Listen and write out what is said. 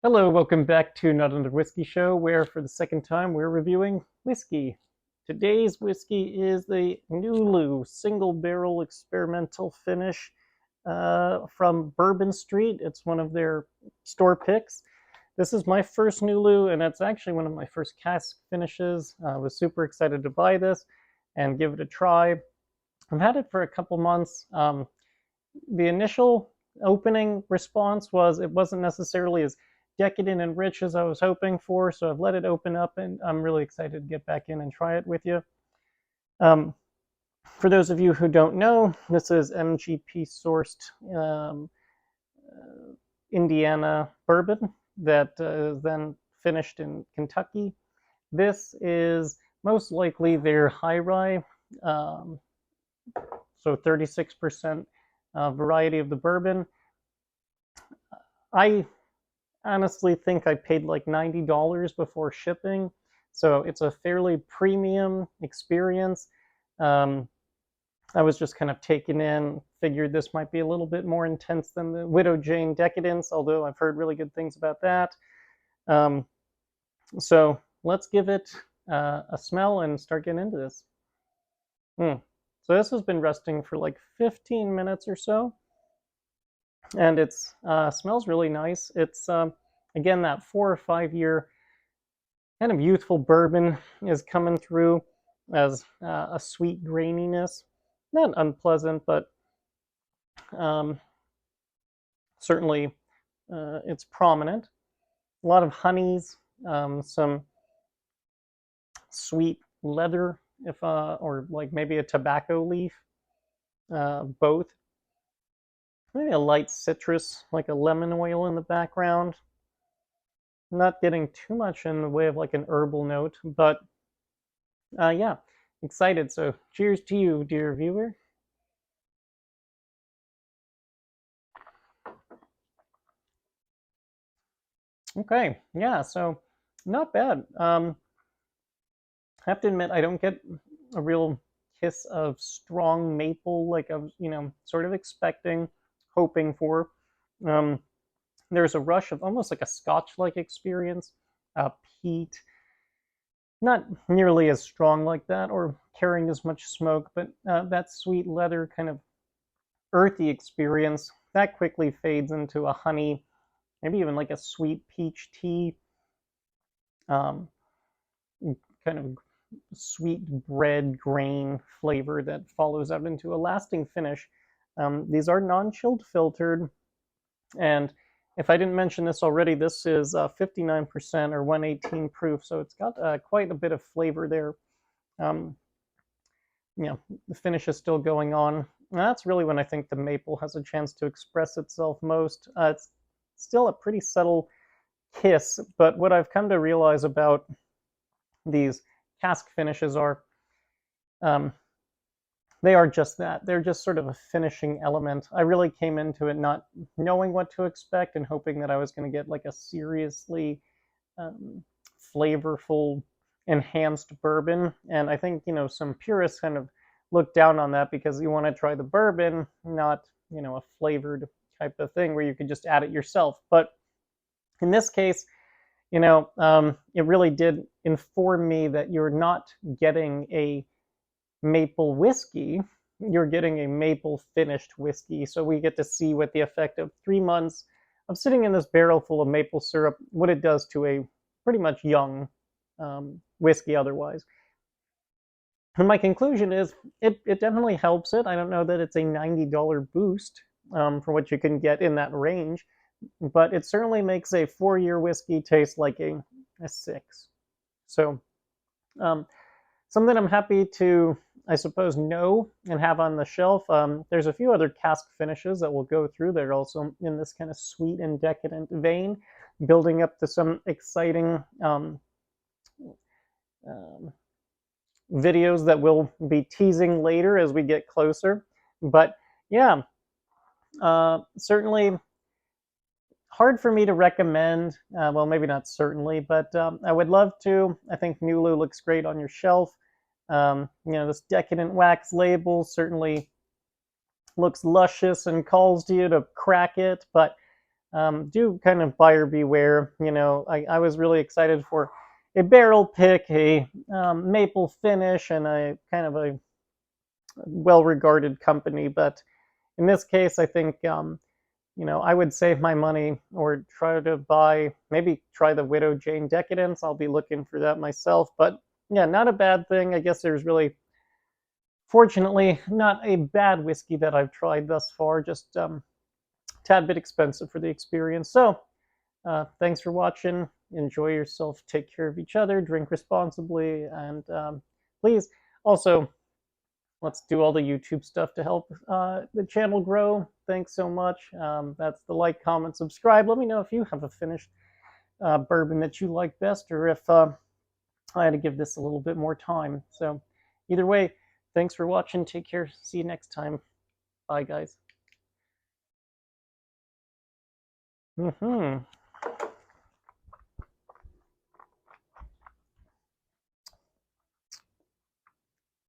Hello, welcome back to Not Another Whiskey Show, where for the second time we're reviewing whiskey. Today's whiskey is the Nulu Single Barrel Experimental Finish from Bourbon Street. It's one of their store picks. This is my first Nulu, and it's actually one of my first cask finishes. I was super excited to buy this and give it a try. I've had it for a couple months. The initial opening response was it wasn't necessarily as decadent and rich as I was hoping for, so I've let it open up, and I'm really excited to get back in and try it with you. Um, for those of you who don't know, this is MGP sourced Indiana bourbon that is then finished in Kentucky. This is most likely their high rye, so 36% variety of the bourbon. I honestly think I paid like $90 before shipping, so it's a fairly premium experience. I was just kind of taken in, figured this might be a little bit more intense than the Widow Jane Decadence, although I've heard really good things about that. So let's give it a smell and start getting into this. So this has been resting for like 15 minutes or so, and it smells really nice. It's again, that 4 or 5 year kind of youthful bourbon is coming through as a sweet graininess. Not unpleasant, but certainly it's prominent. A lot of honeys, some sweet leather, or like maybe a tobacco leaf, both. Maybe a light citrus, like a lemon oil in the background. Not getting too much in the way of like an herbal note, but yeah, excited. So cheers to you, dear viewer. Okay, yeah, so not bad. I have to admit, I don't get a real kiss of strong maple like I was, sort of expecting, hoping for. Um, there's a rush of almost like a scotch-like experience, peat, not nearly as strong like that or carrying as much smoke, but that sweet leather kind of earthy experience that quickly fades into a honey, maybe even like a sweet peach tea, um, kind of sweet bread grain flavor that follows up into a lasting finish. These are non-chilled filtered, and if I didn't mention this already, this is 59% or 118 proof, so it's got quite a bit of flavor there. Um, the finish is still going on. And that's really when I think the maple has a chance to express itself most. It's still a pretty subtle kiss, but what I've come to realize about these cask finishes are they are just that. They're just sort of a finishing element. I really came into it not knowing what to expect and hoping that I was going to get like a seriously flavorful, enhanced bourbon. And I think, some purists kind of look down on that because you want to try the bourbon, not, a flavored type of thing where you could just add it yourself. But in this case, it really did inform me that you're not getting a maple whiskey, you're getting a maple finished whiskey. So we get to see what the effect of 3 months of sitting in this barrel full of maple syrup, what it does to a pretty much young whiskey otherwise. And my conclusion is it definitely helps it. I don't know that it's a $90 boost for what you can get in that range, but it certainly makes a 4 year whiskey taste like a 6. So something I'm happy to, I suppose, know and have on the shelf. There's a few other cask finishes that we'll go through that are also in this kind of sweet and decadent vein, building up to some exciting videos that we'll be teasing later as we get closer. But yeah, certainly hard for me to recommend. Well, maybe not certainly, but I would love to. I think Nulu looks great on your shelf. This decadent wax label certainly looks luscious and calls to you to crack it, but do kind of buyer beware. I was really excited for a barrel pick, a maple finish, and a kind of a well-regarded company. But in this case, I think I would save my money or try to maybe try the Widow Jane Decadence. I'll be looking for that myself. But yeah, not a bad thing. I guess there's really, fortunately, not a bad whiskey that I've tried thus far. Just tad bit expensive for the experience. So thanks for watching. Enjoy yourself. Take care of each other. Drink responsibly. And please also, let's do all the YouTube stuff to help the channel grow. Thanks so much. That's the like, comment, subscribe. Let me know if you have a finished bourbon that you like best, or if I had to give this a little bit more time. So either way, thanks for watching. Take care. See you next time. Bye, guys.